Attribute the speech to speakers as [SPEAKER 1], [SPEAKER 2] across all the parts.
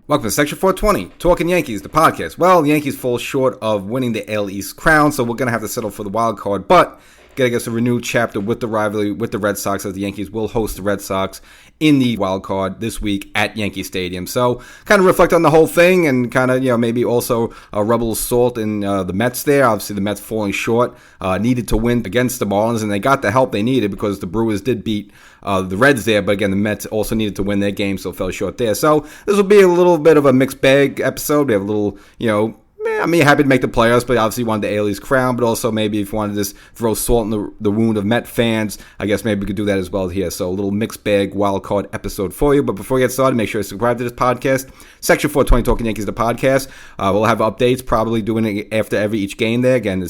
[SPEAKER 1] Welcome to Section 420, Talkin Yankees, the podcast. Well, the Yankees fall short of winning the AL East crown, so we're going to have to settle for the wild card, but got to get a renewed chapter with the rivalry with the Red Sox, as the Yankees will host the Red Sox in the wild card this week at Yankee Stadium. So kind of reflect on the whole thing and kind of, maybe also rub salt in the Mets there. Obviously, the Mets falling short, needed to win against the Marlins, and they got the help they needed because the Brewers did beat the Reds there. But again, the Mets also needed to win their game, so fell short there. So this will be a little bit of a mixed bag episode. We have a little, happy to make the playoffs, but obviously wanted the AL East crown, but also maybe if you wanted to just throw salt in the wound of Met fans, I guess maybe we could do that as well here. So a little mixed bag wild card episode for you. But before we get started, make sure to subscribe to this podcast. Section 420 Talkin Yankees, the podcast. We'll have updates, probably doing it after each game there. Again,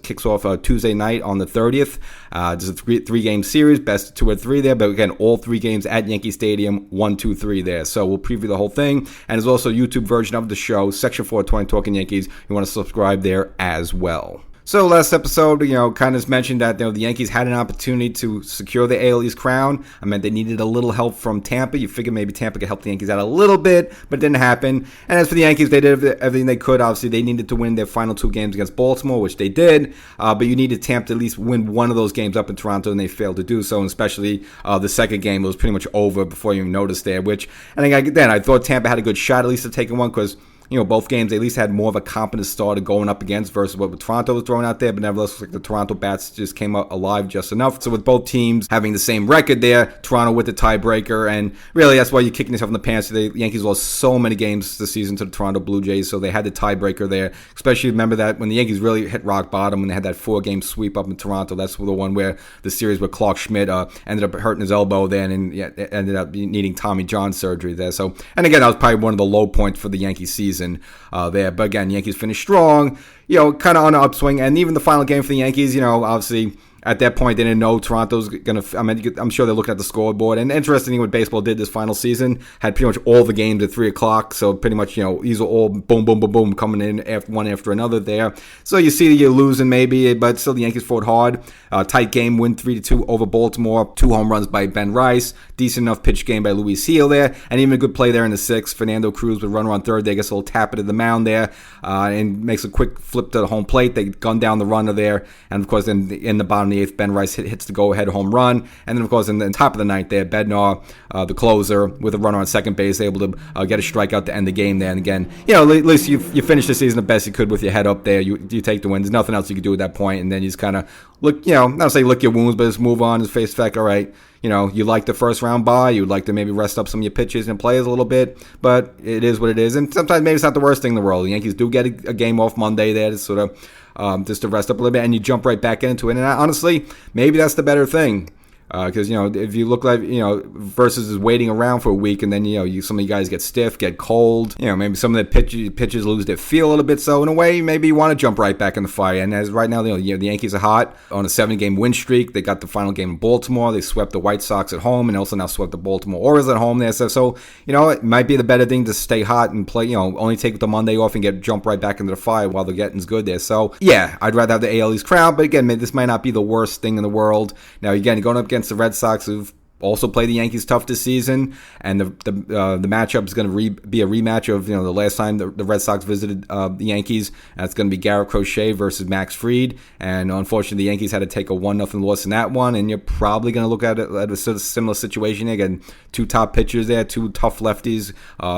[SPEAKER 1] kicks off Tuesday night on the 30th. There's a three-game series, best of 2 or 3 there, but again, all 3 games at Yankee Stadium, 1, 2, 3 there. So we'll preview the whole thing. And there's also a YouTube version of the show, Section 420 Talkin Yankees. You want to subscribe there as well. So last episode, kind of mentioned that the Yankees had an opportunity to secure the AL East crown. I mean, they needed a little help from Tampa. You figure maybe Tampa could help the Yankees out a little bit, but it didn't happen. And as for the Yankees, they did everything they could. Obviously, they needed to win their final 2 games against Baltimore, which they did. But you needed Tampa to at least win one of those games up in Toronto, and they failed to do so. And especially the second game was pretty much over before you even noticed there. I thought Tampa had a good shot at least of taking one because both games, they at least had more of a competent starter going up against versus what Toronto was throwing out there. But nevertheless, the Toronto bats just came out alive just enough. So with both teams having the same record there, Toronto with the tiebreaker. And really, that's why you're kicking yourself in the pants. The Yankees lost so many games this season to the Toronto Blue Jays. So they had the tiebreaker there. Especially remember that when the Yankees really hit rock bottom when they had that 4-game sweep up in Toronto. That's the one where the series with Clark Schmidt ended up hurting his elbow then and ended up needing Tommy John surgery there. So, and again, that was probably one of the low points for the Yankee season there. But again, Yankees finished strong, kind of on an upswing. And even the final game for the Yankees, obviously at that point, they didn't know Toronto's going to, I'm sure they're looking at the scoreboard. And interestingly, what baseball did this final season, had pretty much all the games at 3 o'clock. So pretty much, these are all boom, boom, boom, boom, coming in one after another there. So you see that you're losing maybe, but still the Yankees fought hard. Tight game, win 3-2 over Baltimore. 2 home runs by Ben Rice. Decent enough pitch game by Luis Gil there. And even a good play there in the 6th. Fernando Cruz with runner on third. They gets a little tap it at the mound there and makes a quick flip to the home plate. They gun down the runner there. And of course, in the bottom of the 8th, Ben Rice hits the go-ahead home run. And then, of course, in the top of the 9th there, Bednar, the closer, with a runner on second base, able to get a strikeout to end the game there. And again, at least you finish the season the best you could with your head up there. You take the win. There's nothing else you can do at that point. And then you just kind of look, not say lick your wounds, but just move on and face the fact, all right, you like the first round bye. You'd like to maybe rest up some of your pitches and players a little bit, but it is what it is. And sometimes maybe it's not the worst thing in the world. The Yankees do get a game off Monday there to sort of just to rest up a little bit, and you jump right back into it. And honestly, maybe that's the better thing. Because, if you look like, versus is waiting around for a week and then, some of you guys get stiff, get cold, maybe some of the pitches lose their feel a little bit. So in a way, maybe you want to jump right back in the fire. And as right now, the Yankees are hot on a 7-game win streak. They got the final game in Baltimore. They swept the White Sox at home and also now swept the Baltimore Orioles at home there. So it might be the better thing to stay hot and play, only take the Monday off and jump right back into the fire while the getting's good there. So yeah, I'd rather have the AL East crown. But again, this might not be the worst thing in the world. Now, again, going up against the Red Sox, who've also played the Yankees tough this season, and the matchup is going to be a rematch of the last time the Red Sox visited the Yankees. And it's going to be Garrett Crochet versus Max Fried, and unfortunately the Yankees had to take a 1-0 loss in that one. And you're probably going to look at it at a sort of similar situation again. 2 top pitchers there, 2 tough lefties,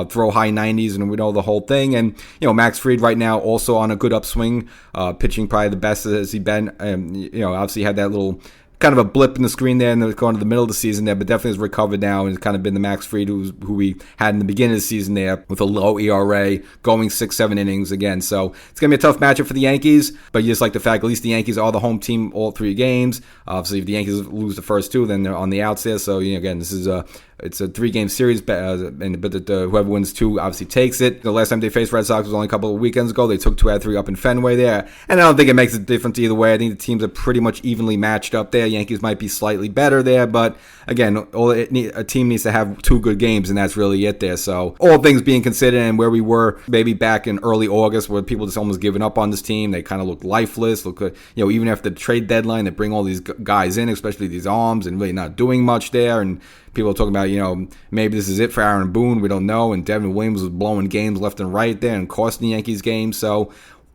[SPEAKER 1] throw high 90s, and we know the whole thing. And Max Fried right now also on a good upswing, pitching probably the best as he's been. Obviously had that little kind of a blip in the screen there and going to the middle of the season there, but definitely has recovered now and has kind of been the Max Fried who we had in the beginning of the season there with a low ERA, going 6-7 innings again. So it's going to be a tough matchup for the Yankees, but you just like the fact at least the Yankees are the home team all 3 games. Obviously, if the Yankees lose the first 2, then they're on the outs there. So, again, this is it's a 3-game series, but whoever wins 2 obviously takes it. The last time they faced Red Sox was only a couple of weekends ago. They took 2 out of 3 up in Fenway there, and I don't think it makes a difference either way. I think the teams are pretty much evenly matched up there. Yankees might be slightly better there, but again, a team needs to have 2 good games, and that's really it there. So all things being considered, and where we were maybe back in early August, where people just almost giving up on this team, they kind of looked lifeless. Even after the trade deadline, they bring all these guys in, especially these arms, and really not doing much there. And people are talking about, maybe this is it for Aaron Boone. We don't know. And Devin Williams was blowing games left and right there and costing the Yankees games. So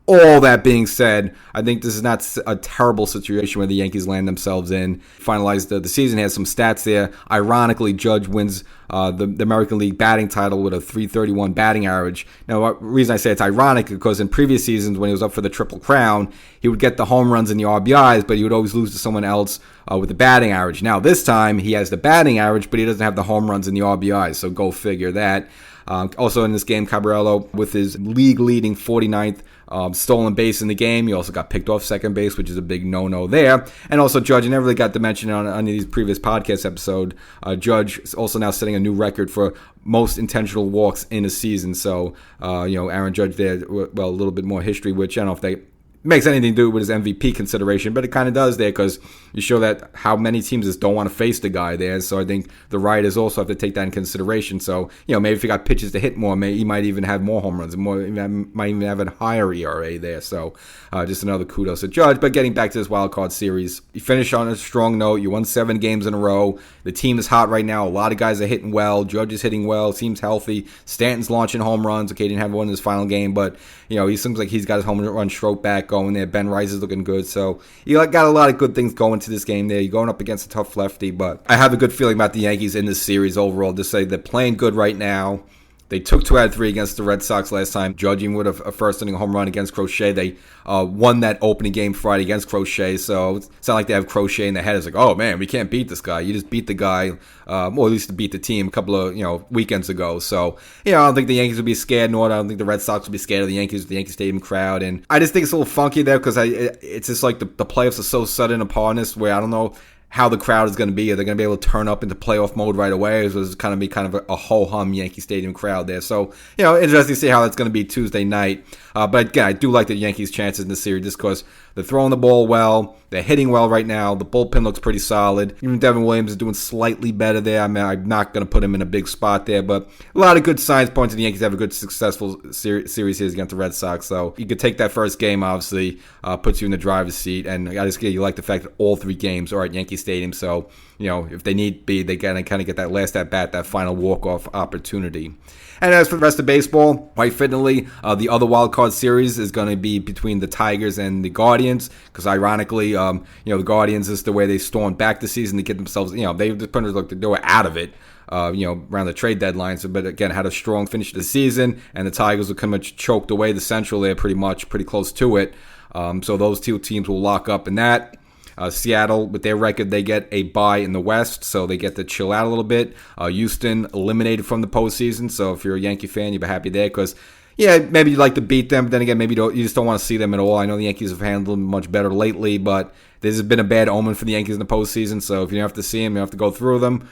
[SPEAKER 1] all that being said, I think this is not a terrible situation where the Yankees land themselves in. Finalized the season, has some stats there. Ironically, Judge wins the American League batting title with a .331 batting average. Now, the reason I say it's ironic is because in previous seasons when he was up for the Triple Crown, he would get the home runs and the RBIs, but he would always lose to someone else with the batting average. Now, this time, he has the batting average, but he doesn't have the home runs and the RBIs, so go figure that. Also in this game, Caballero with his league-leading 49th stolen base in the game. He also got picked off second base, which is a big no-no there. And also Judge, I never really got to mention on these previous podcast episode, Judge is also now setting a new record for most intentional walks in a season. So, Aaron Judge there, well, a little bit more history, which I don't know if they makes anything to do with his MVP consideration, but it kind of does there because you show that how many teams just don't want to face the guy there. So I think the writers also have to take that in consideration. So, maybe if he got pitches to hit more, he might even have more home runs and might even have a higher ERA there. So just another kudos to Judge. But getting back to this wild card series, you finish on a strong note. You won 7 games in a row. The team is hot right now. A lot of guys are hitting well. Judge is hitting well. Seems healthy. Stanton's launching home runs. Okay, he didn't have one in his final game, but he seems like he's got his home run stroke back going there. Ben Rice is looking good. So you got a lot of good things going to this game there. You're going up against a tough lefty, but I have a good feeling about the Yankees in this series overall. To say they're playing good right now. They took 2 out of 3 against the Red Sox last time, judging with a first-inning home run against Crochet. They won that opening game Friday against Crochet, so it's not like they have Crochet in their head. It's like, oh, man, we can't beat this guy. You just beat the guy, or at least to beat the team a couple of weekends ago. So, I don't think the Yankees would be scared, nor I don't think the Red Sox would be scared of the Yankees with the Yankee Stadium crowd. And I just think it's a little funky there because it's just like the playoffs are so sudden upon us where I don't know how the crowd is going to be. Are they going to be able to turn up into playoff mode right away? Or is it going to be kind of a ho-hum Yankee Stadium crowd there? So, interesting to see how that's going to be Tuesday night. But again, I do like the Yankees' chances in the series just because they're throwing the ball well. They're hitting well right now. The bullpen looks pretty solid. Even Devin Williams is doing slightly better there. I mean, I'm not going to put him in a big spot there, but a lot of good signs point to the Yankees have a good, successful series here against the Red Sox. So you could take that first game, obviously, puts you in the driver's seat. And I just you like the fact that all 3 games are at Yankee Stadium. So, if they need be, they kind of get that last at-bat, that final walk-off opportunity. And as for the rest of baseball, quite fittingly, the other wild card series is going to be between the Tigers and the Guardians, because ironically, the Guardians is the way they stormed back the season to get themselves, they were out of it. Around the trade deadline. So, but again, had a strong finish to the season, and the Tigers were kind of choked away the Central there pretty close to it. So those 2 teams will lock up in that. Seattle, with their record, they get a bye in the West, so they get to chill out a little bit. Houston eliminated from the postseason, so if you're a Yankee fan, you'll be happy there because, maybe you'd like to beat them, but then again, maybe you just don't want to see them at all. I know the Yankees have handled them much better lately, but this has been a bad omen for the Yankees in the postseason, so if you don't have to see them, you have to go through them.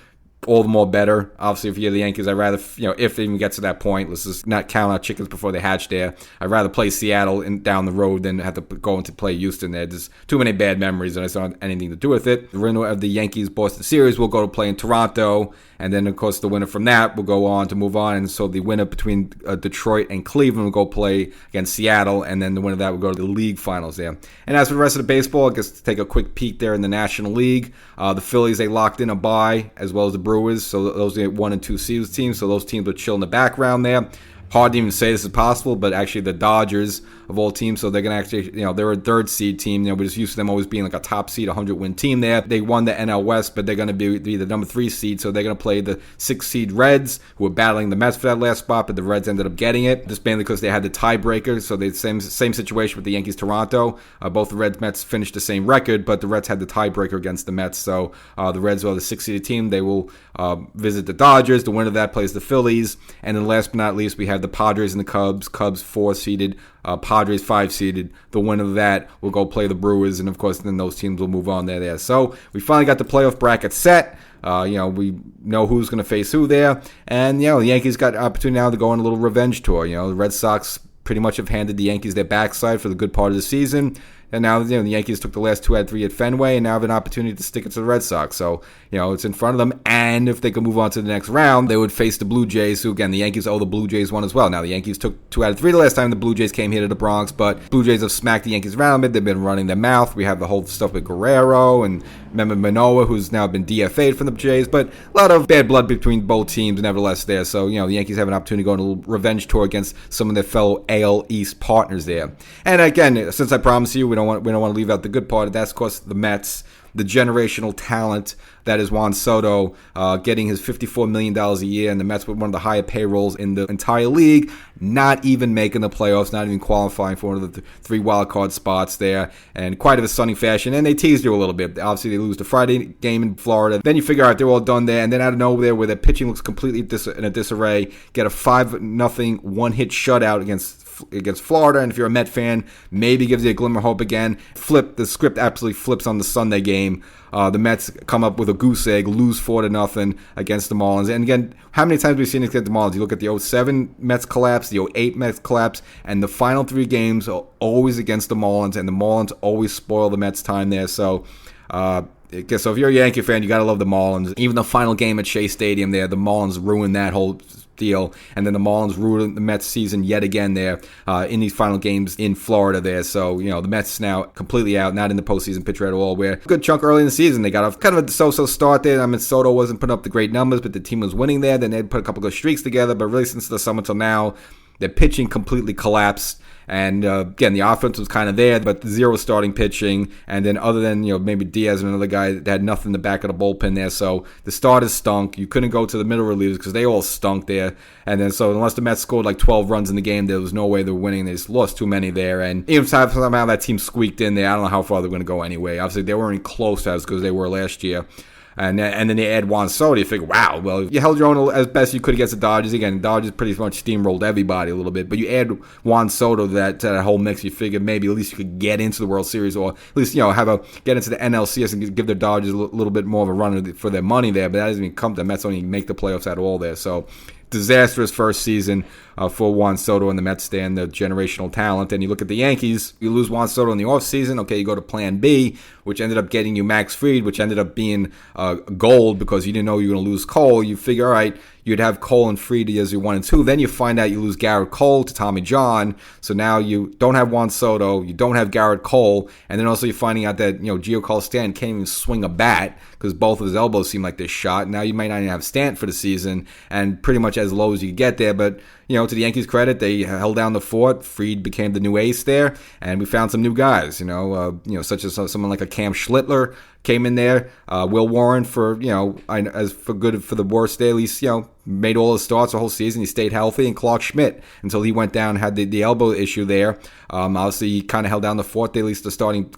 [SPEAKER 1] All the more better. Obviously, if you're the Yankees, I'd rather, if they even get to that point, let's just not count our chickens before they hatch there. I'd rather play Seattle down the road than have to go into play Houston there. There's too many bad memories, and I don't have anything to do with it. The winner of the Yankees-Boston series will go to play in Toronto, and then, of course, the winner from that will go on to move on. And so the winner between Detroit and Cleveland will go play against Seattle, and then the winner of that will go to the league finals there. And as for the rest of the baseball, I guess to take a quick peek there in the National League, the Phillies, they locked in a bye, as well as the Brewers, so those are 1 and 2 seeds teams, so those teams will chill in the background there. Hard to even say this is possible, but actually the Dodgers of all teams, so they're going to actually, they're a 3rd seed team. We're just used to them always being like a top seed, 100-win team there. They won the NL West, but they're going to be the number 3 seed, so they're going to play the 6th seed Reds, who were battling the Mets for that last spot, but the Reds ended up getting it, just mainly because they had the tiebreaker, so they same situation with the Yankees-Toronto. Both the Reds Mets finished the same record, but the Reds had the tiebreaker against the Mets, so the Reds are the 6th seeded team. They will visit the Dodgers. The winner of that plays the Phillies, and then last but not least, we have the Padres and the Cubs. Cubs 4 seeded, Padres 5 seeded. The winner of that will go play the Brewers, and of course then those teams will move on there. So we finally got the playoff bracket set. We know who's going to face who there, and the Yankees got opportunity now to go on a little revenge tour. The Red Sox pretty much have handed the Yankees their backside for the good part of the season. And now, the Yankees took the last 2 out of 3 at Fenway, and now have an opportunity to stick it to the Red Sox. So, it's in front of them. And if they could move on to the next round, they would face the Blue Jays, who, again, the Yankees owe the Blue Jays one as well. Now, the Yankees took 2 out of 3 the last time the Blue Jays came here to the Bronx, but Blue Jays have smacked the Yankees around it. They've been running their mouth. We have the whole stuff with Guerrero and remember Manoah, who's now been DFA'd from the Jays, but a lot of bad blood between both teams nevertheless there. So, the Yankees have an opportunity to go on a little revenge tour against some of their fellow AL East partners there. And again, since I promised you, we don't want to leave out the good part. That's, of course, the Mets, the generational talent that is Juan Soto, getting his $54 million a year, and the Mets with one of the higher payrolls in the entire league, not even making the playoffs, not even qualifying for one of the 3 wild card spots there, and quite of a stunning fashion. And they teased you a little bit. Obviously, they lose the Friday game in Florida. Then you figure out they're all done there, and then out of nowhere, where their pitching looks completely in a disarray, get a 5-0 one-hit shutout against Florida, and if you're a Met fan, maybe gives you a glimmer of hope again. The script absolutely flips on the Sunday game. The Mets come up with a goose egg, lose 4-0 against the Marlins. And again, how many times have we seen it against the Marlins? You look at the 07 Mets collapse, the 08 Mets collapse, and the final 3 games are always against the Marlins, and the Marlins always spoil the Mets' time there. So, so if you're a Yankee fan, you got to love the Marlins. Even the final game at Shea Stadium there, the Marlins ruined that whole deal, and then the Marlins ruined the Mets season yet again there in these final games in Florida there. So, the Mets now completely out, not in the postseason picture at all, where a good chunk early in the season, they got off kind of a so-so start there. I mean, Soto wasn't putting up the great numbers, but the team was winning there. Then they put a couple of streaks together, but really since the summer till now, their pitching completely collapsed. And again, the offense was kind of there, but 0 starting pitching. And then other than, maybe Diaz and another guy that had nothing in the back of the bullpen there. So the starters stunk. You couldn't go to the middle relievers because they all stunk there. And then so unless the Mets scored like 12 runs in the game, there was no way they were winning. They just lost too many there. And even somehow that team squeaked in there, I don't know how far they're going to go anyway. Obviously, they weren't close as good as they were last year. And then they add Juan Soto. You figure, wow, well, you held your own as best you could against the Dodgers. Again, the Dodgers pretty much steamrolled everybody a little bit. But you add Juan Soto to that whole mix. You figure maybe at least you could get into the World Series, or at least, get into the NLCS and give the Dodgers a little bit more of a run for their money there. But that doesn't even come to the Mets. Don't even make the playoffs at all there. So disastrous first season for Juan Soto and the Mets stand, the generational talent. And you look at the Yankees, you lose Juan Soto in the offseason. Okay, you go to plan B, which ended up getting you Max Fried, which ended up being gold because you didn't know you were going to lose Cole. You figure, all right, you'd have Cole and Fried as your 1 and 2. Then you find out you lose Garrett Cole to Tommy John. So now you don't have Juan Soto, you don't have Garrett Cole, and then also you're finding out that, Giancarlo Stanton can't even swing a bat because both of his elbows seem like they're shot. Now you might not even have Stanton for the season, and pretty much as low as you could get there. But, to the Yankees' credit, they held down the fort. Fried became the new ace there, and we found some new guys, such as someone like a Cam Schlittler came in there. Will Warren for, as for good for the worst day, at least, made all his starts the whole season. He stayed healthy. And Clark Schmidt, until he went down, had the elbow issue there. Obviously, he kind of held down the fort. They at least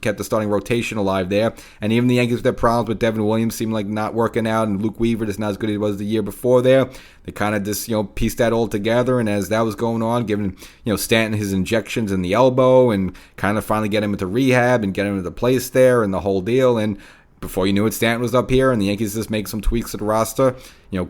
[SPEAKER 1] kept the starting rotation alive there. And even the Yankees with their problems with Devin Williams seemed like not working out. And Luke Weaver is not as good as he was the year before there. They kind of just, pieced that all together. And as that was going on, giving, Stanton his injections in the elbow and kind of finally get him into rehab and get him into place there and the whole deal. And before you knew it, Stanton was up here, and the Yankees just make some tweaks to the roster.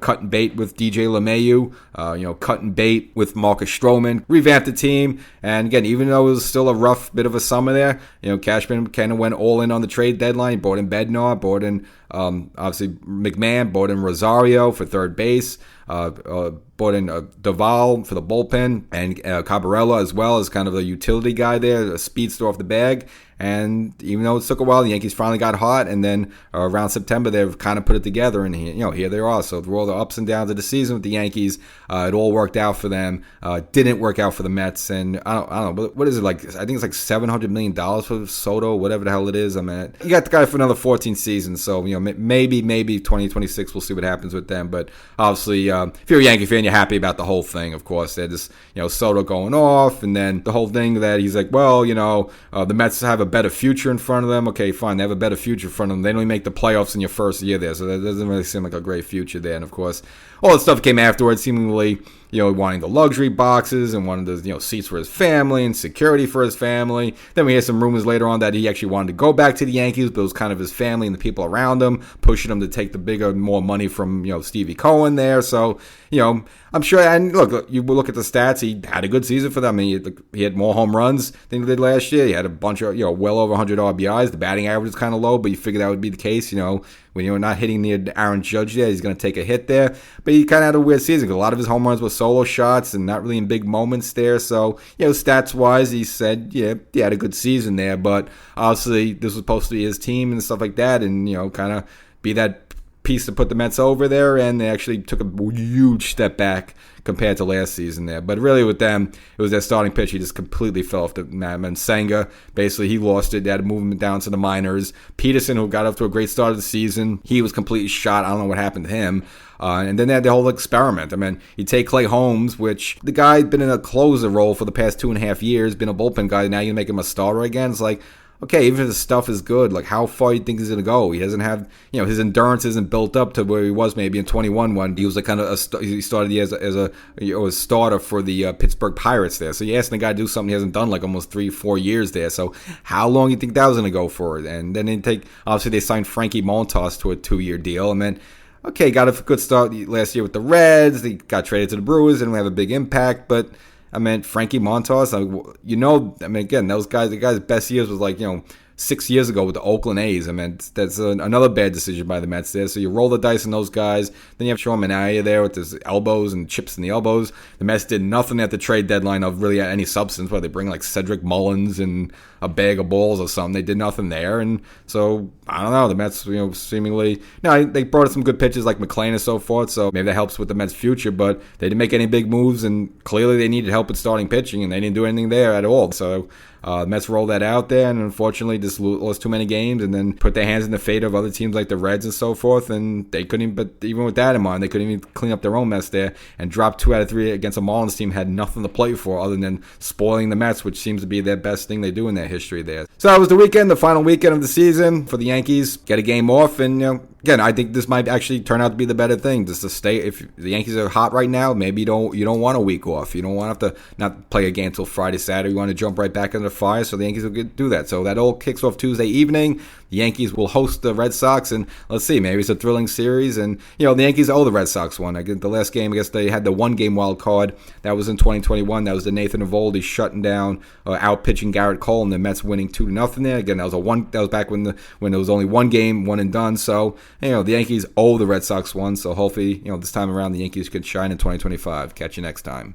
[SPEAKER 1] Cutting bait with DJ LeMahieu, cutting bait with Marcus Stroman, revamped the team. And again, even though it was still a rough bit of a summer there, Cashman kind of went all in on the trade deadline. He brought in Bednar, brought in obviously McMahon, brought in Rosario for third base, brought in Duvall for the bullpen, and Cabrera as well as kind of a utility guy there, a speedster off the bag. And even though it took a while, the Yankees finally got hot, and then around September they've kind of put it together, and here they are. So through all the ups and downs of the season with the Yankees, it all worked out for them. Didn't work out for the Mets, and I don't know, what is it like? I think it's like $700 million for Soto, whatever the hell it is. I mean, you got the guy for another 14 seasons, so maybe 2026 we'll see what happens with them. But obviously, if you're a Yankee fan, you're happy about the whole thing. Of course, they're just Soto going off, and then the whole thing that he's like, well, the Mets have a better future in front of them. Okay, fine, they have a better future in front of them. They don't even make the playoffs in your first year there, so that doesn't really seem like a great future there. And of course, all the stuff came afterwards, seemingly, wanting the luxury boxes and wanting the, seats for his family and security for his family. Then we hear some rumors later on that he actually wanted to go back to the Yankees, but it was kind of his family and the people around him pushing him to take the bigger, more money from, Stevie Cohen there. So, I'm sure, and look, you look at the stats, he had a good season for them. He had more home runs than he did last year. He had a bunch of, well over 100 RBIs. The batting average is kind of low, but you figure that would be the case, when you're not hitting near Aaron Judge there, he's going to take a hit there. But he kind of had a weird season because a lot of his home runs were solo shots and not really in big moments there. So, stats-wise, he said, he had a good season there. But obviously, this was supposed to be his team and stuff like that and, kind of be that piece to put the Mets over there, and they actually took a huge step back compared to last season there. But really with them, it was their starting pitch. He just completely fell off the map. And Senga, basically, he lost it. They had to move him down to the minors. Peterson, who got up to a great start of the season, he was completely shot. I don't know what happened to him. And then they had the whole experiment. I mean, you take Clay Holmes, which the guy's been in a closer role for the past 2.5 years, been a bullpen guy. Now you make him a starter again. It's like, okay, even if the stuff is good, like how far do you think he's going to go? He doesn't have, his endurance isn't built up to where he was maybe in 21 when he was like kind of he started as a starter for the Pittsburgh Pirates there. So you're asking the guy to do something he hasn't done like almost 3-4 years there. So how long do you think that was going to go for? And then obviously they signed Frankie Montas to a 2-year deal, and then okay, got a good start last year with the Reds. They got traded to the Brewers, didn't have a big impact, but I mean, Frankie Montas, again, the guy's best years was like, 6 years ago with the Oakland A's. I mean, that's another bad decision by the Mets there. So you roll the dice on those guys. Then you have Sean Manaea there with his elbows and chips in the elbows. The Mets did nothing at the trade deadline of really any substance, where they bring like Cedric Mullins and a bag of balls or something. They did nothing there. And so, I don't know, the Mets, seemingly, they brought some good pitchers like McClain and so forth. So maybe that helps with the Mets' future, but they didn't make any big moves. And clearly they needed help with starting pitching, and they didn't do anything there at all. So, the Mets rolled that out there, and unfortunately just lost too many games, and then put their hands in the fate of other teams like the Reds and so forth, and they couldn't even, but even with that in mind, they couldn't even clean up their own mess there, and dropped 2 out of 3 against a Marlins team, had nothing to play for other than spoiling the Mets, which seems to be their best thing they do in their history there. So that was the weekend, the final weekend of the season for the Yankees. Get a game off, and again, I think this might actually turn out to be the better thing, just to stay. If the Yankees are hot right now, maybe you don't want a week off. You don't want to have to not play a game until Friday, Saturday. You want to jump right back into the fire, so the Yankees will do that. So that all kicks off Tuesday evening. The Yankees will host the Red Sox, and let's see, maybe it's a thrilling series. And the Yankees owe the Red Sox one. The last game, I guess they had the 1-game wild card. That was in 2021. That was the Nathan Eovaldi shutting down, out pitching Garrett Cole, and the Mets winning 2-0 there. Again, that was back when there was only 1 game, one and done. So the Yankees owe the Red Sox one. So hopefully, this time around the Yankees could shine in 2025. Catch you next time.